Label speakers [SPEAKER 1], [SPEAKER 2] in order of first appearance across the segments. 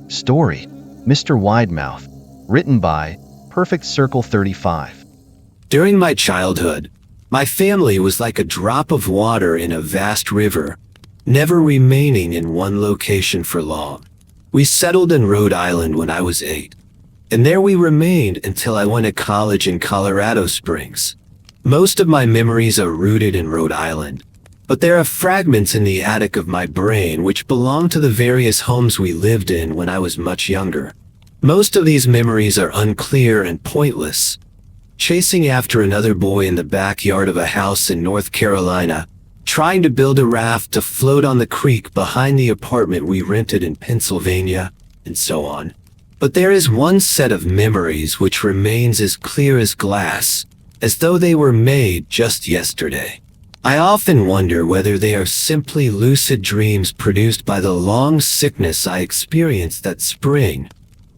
[SPEAKER 1] Story: Mr. Widemouth. Written by Perfect Circle 35.
[SPEAKER 2] During my childhood, my family was like a drop of water in a vast river, never remaining in one location for long. We settled in Rhode Island when I was 8, and there we remained until I went to college in Colorado Springs. Most of my memories are rooted in Rhode Island, but there are fragments in the attic of my brain which belong to the various homes we lived in when I was much younger. Most of these memories are unclear and pointless. Chasing after another boy in the backyard of a house in North Carolina, trying to build a raft to float on the creek behind the apartment we rented in Pennsylvania, and so on. But there is one set of memories which remains as clear as glass, as though they were made just yesterday. I often wonder whether they are simply lucid dreams produced by the long sickness I experienced that spring.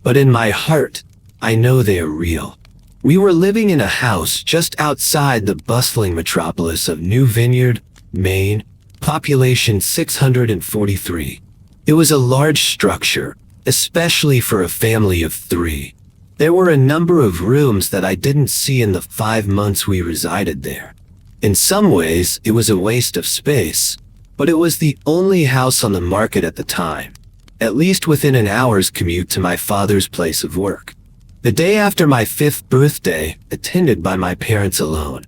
[SPEAKER 2] But in my heart, I know they are real. We were living in a house just outside the bustling metropolis of New Vineyard, Maine, population 643. It was a large structure, especially for a family of 3. There were a number of rooms that I didn't see in the 5 months we resided there. In some ways, it was a waste of space, but it was the only house on the market at the time, at least within an hour's commute to my father's place of work. The day after my 5th birthday, attended by my parents alone,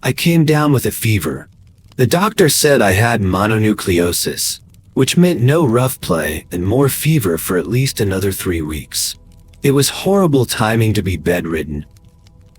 [SPEAKER 2] I came down with a fever. The doctor said I had mononucleosis, which meant no rough play and more fever for at least another 3 weeks. It was horrible timing to be bedridden.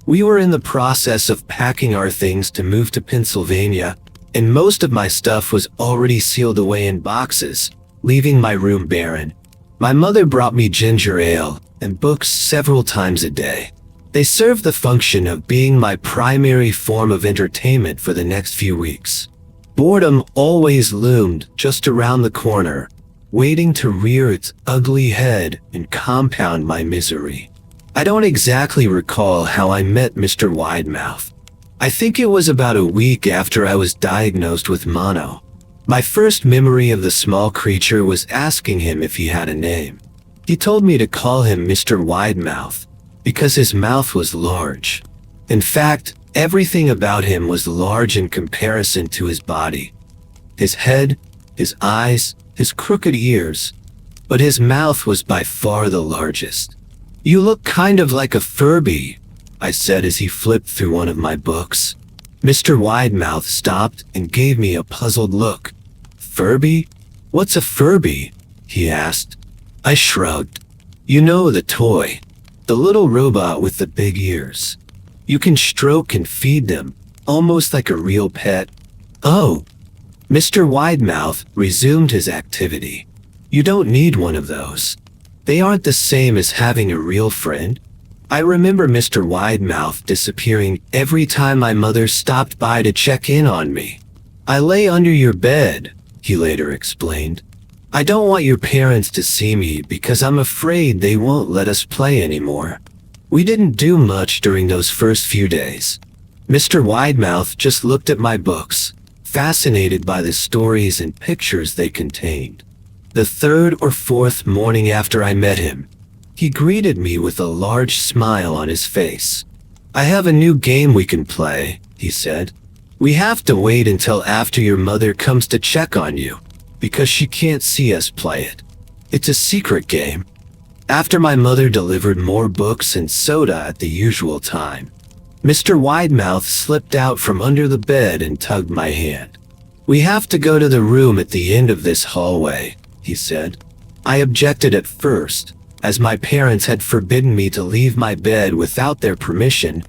[SPEAKER 2] We were in the process of packing our things to move to Pennsylvania, and most of my stuff was already sealed away in boxes, leaving my room barren. My mother brought me ginger ale and books several times a day. They served the function of being my primary form of entertainment for the next few weeks. Boredom always loomed just around the corner, waiting to rear its ugly head and compound my misery. I don't exactly recall how I met Mr. Widemouth. I think it was about a week after I was diagnosed with mono. My first memory of the small creature was asking him if he had a name. He told me to call him Mr. Widemouth because his mouth was large. In fact, everything about him was large in comparison to his body. His head, his eyes, his crooked ears, but his mouth was by far the largest. "You look kind of like a Furby," I said as he flipped through one of my books. Mr. Widemouth stopped and gave me a puzzled look. "Furby? What's a Furby?" he asked. I shrugged. "You know, the toy. The little robot with the big ears. You can stroke and feed them, almost like a real pet." "Oh." Mr. Widemouth resumed his activity. "You don't need one of those. They aren't the same as having a real friend." I remember Mr. Widemouth disappearing every time my mother stopped by to check in on me. "I lay under your bed," he later explained. "I don't want your parents to see me because I'm afraid they won't let us play anymore." We didn't do much during those first few days. Mr. Widemouth just looked at my books, fascinated by the stories and pictures they contained. The 3rd or 4th morning after I met him, he greeted me with a large smile on his face. "I have a new game we can play," he said. "We have to wait until after your mother comes to check on you, because she can't see us play it. It's a secret game." After my mother delivered more books and soda at the usual time, Mr. Widemouth slipped out from under the bed and tugged my hand. "We have to go to the room at the end of this hallway," he said. I objected at first, as my parents had forbidden me to leave my bed without their permission,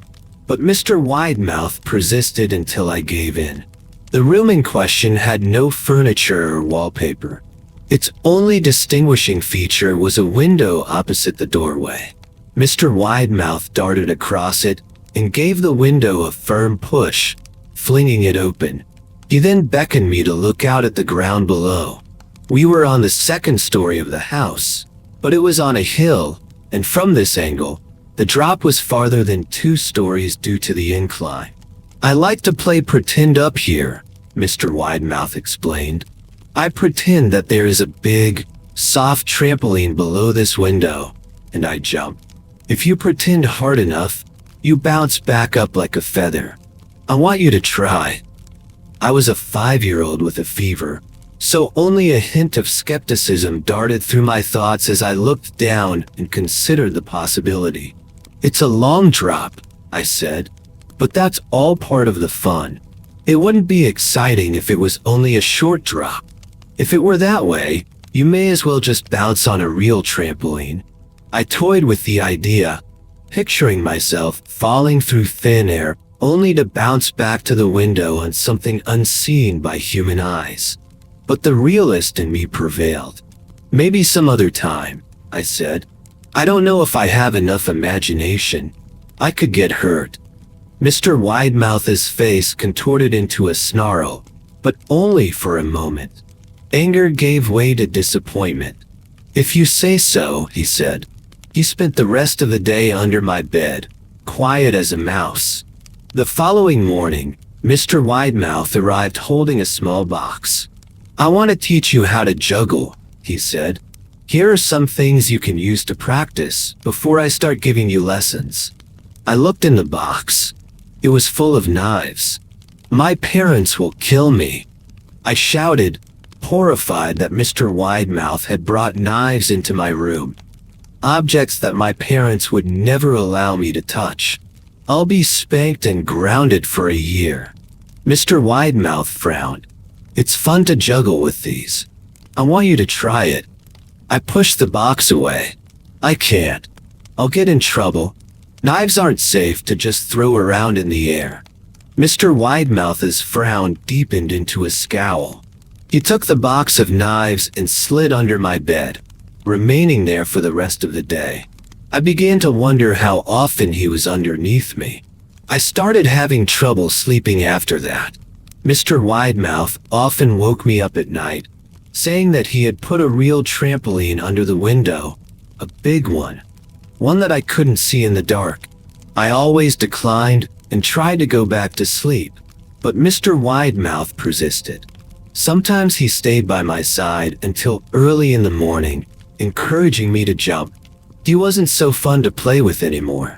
[SPEAKER 2] but Mr. Widemouth persisted until I gave in. The room in question had no furniture or wallpaper. Its only distinguishing feature was a window opposite the doorway. Mr. Widemouth darted across it and gave the window a firm push, flinging it open. He then beckoned me to look out at the ground below. We were on the 2nd story of the house, but it was on a hill, and from this angle, the drop was farther than 2 stories due to the incline. "I like to play pretend up here," Mr. Widemouth explained. "I pretend that there is a big, soft trampoline below this window, and I jump. If you pretend hard enough, you bounce back up like a feather. I want you to try." I was a 5-year-old with a fever, so only a hint of skepticism darted through my thoughts as I looked down and considered the possibility. "It's a long drop," I said, "but that's all part of the fun. It wouldn't be exciting if it was only a short drop. If it were that way, you may as well just bounce on a real trampoline." I toyed with the idea, picturing myself falling through thin air only to bounce back to the window on something unseen by human eyes. But the realist in me prevailed. "Maybe some other time," I said. "I don't know if I have enough imagination. I could get hurt." Mr. Widemouth's face contorted into a snarl, but only for a moment. Anger gave way to disappointment. "If you say so," he said. He spent the rest of the day under my bed, quiet as a mouse. The following morning, Mr. Widemouth arrived holding a small box. "I want to teach you how to juggle," he said. "Here are some things you can use to practice before I start giving you lessons." I looked in the box. It was full of knives. "My parents will kill me," I shouted, horrified that Mr. Widemouth had brought knives into my room. Objects that my parents would never allow me to touch. "I'll be spanked and grounded for a year." Mr. Widemouth frowned. "It's fun to juggle with these. I want you to try it." I pushed the box away. "I can't. I'll get in trouble. Knives aren't safe to just throw around in the air." Mr. Widemouth's frown deepened into a scowl. He took the box of knives and slid under my bed, remaining there for the rest of the day. I began to wonder how often he was underneath me. I started having trouble sleeping after that. Mr. Widemouth often woke me up at night, saying that he had put a real trampoline under the window, a big one that I couldn't see in the dark. I always declined and tried to go back to sleep, but Mr. Widemouth persisted. Sometimes he stayed by my side until early in the morning, encouraging me to jump. He wasn't so fun to play with anymore.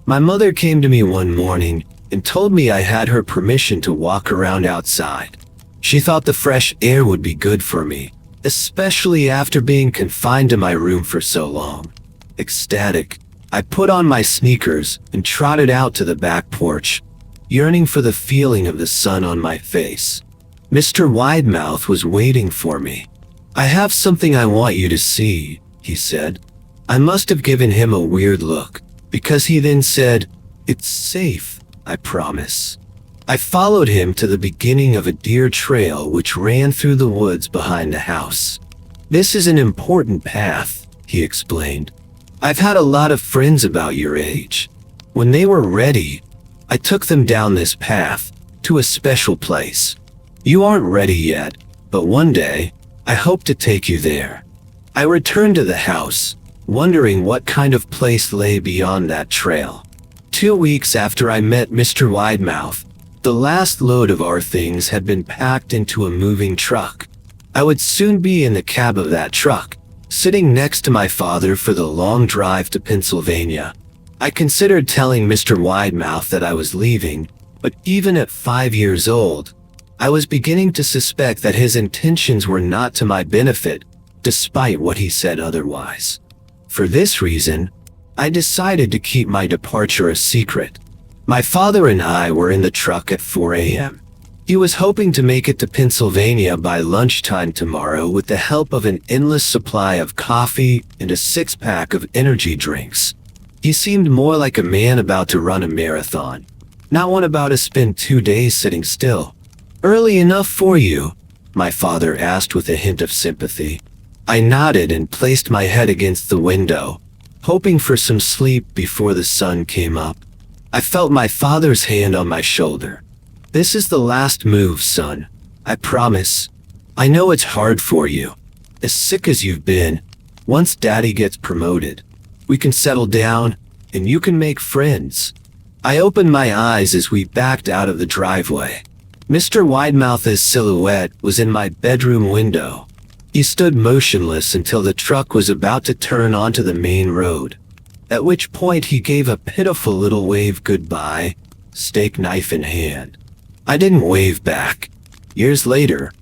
[SPEAKER 2] My mother came to me one morning and told me I had her permission to walk around outside. She thought the fresh air would be good for me, especially after being confined to my room for so long. Ecstatic, I put on my sneakers and trotted out to the back porch, yearning for the feeling of the sun on my face. Mr. Widemouth was waiting for me. "I have something I want you to see," he said. I must have given him a weird look, because he then said, "It's safe, I promise." I followed him to the beginning of a deer trail which ran through the woods behind the house. "This is an important path," he explained. "I've had a lot of friends about your age. When they were ready, I took them down this path, to a special place. You aren't ready yet, but one day, I hope to take you there." I returned to the house, wondering what kind of place lay beyond that trail. 2 weeks after I met Mr. Widemouth, the last load of our things had been packed into a moving truck. I would soon be in the cab of that truck, sitting next to my father for the long drive to Pennsylvania. I considered telling Mr. Widemouth that I was leaving, but even at 5 years old, I was beginning to suspect that his intentions were not to my benefit, despite what he said otherwise. For this reason, I decided to keep my departure a secret. My father and I were in the truck at 4 a.m. He was hoping to make it to Pennsylvania by lunchtime tomorrow with the help of an endless supply of coffee and a 6-pack of energy drinks. He seemed more like a man about to run a marathon, not one about to spend 2 days sitting still. "Early enough for you?" my father asked with a hint of sympathy. I nodded and placed my head against the window, hoping for some sleep before the sun came up. I felt my father's hand on my shoulder. "This is the last move, son. I promise. I know it's hard for you. As sick as you've been, once Daddy gets promoted, we can settle down, and you can make friends." I opened my eyes as we backed out of the driveway. Mr. Widemouth's silhouette was in my bedroom window. He stood motionless until the truck was about to turn onto the main road, at which point he gave a pitiful little wave goodbye, steak knife in hand. I didn't wave back. Years later,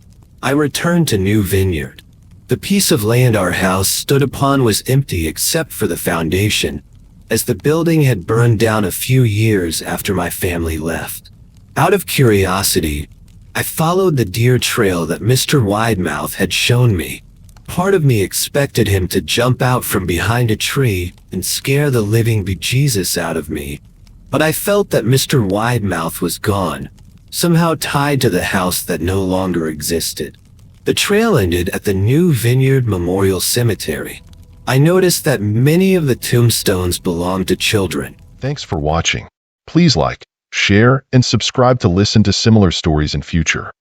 [SPEAKER 2] I returned to New Vineyard. The piece of land our house stood upon was empty except for the foundation, as the building had burned down a few years after my family left. Out of curiosity, I followed the deer trail that Mr. Widemouth had shown me. Part of me expected him to jump out from behind a tree and scare the living bejesus out of me, but I felt that Mr. Widemouth was gone, somehow tied to the house that no longer existed. The trail ended at the New Vineyard Memorial Cemetery. I noticed that many of the tombstones belonged to children.
[SPEAKER 3] Thanks for watching. Please like, share, and subscribe to listen to similar stories in future.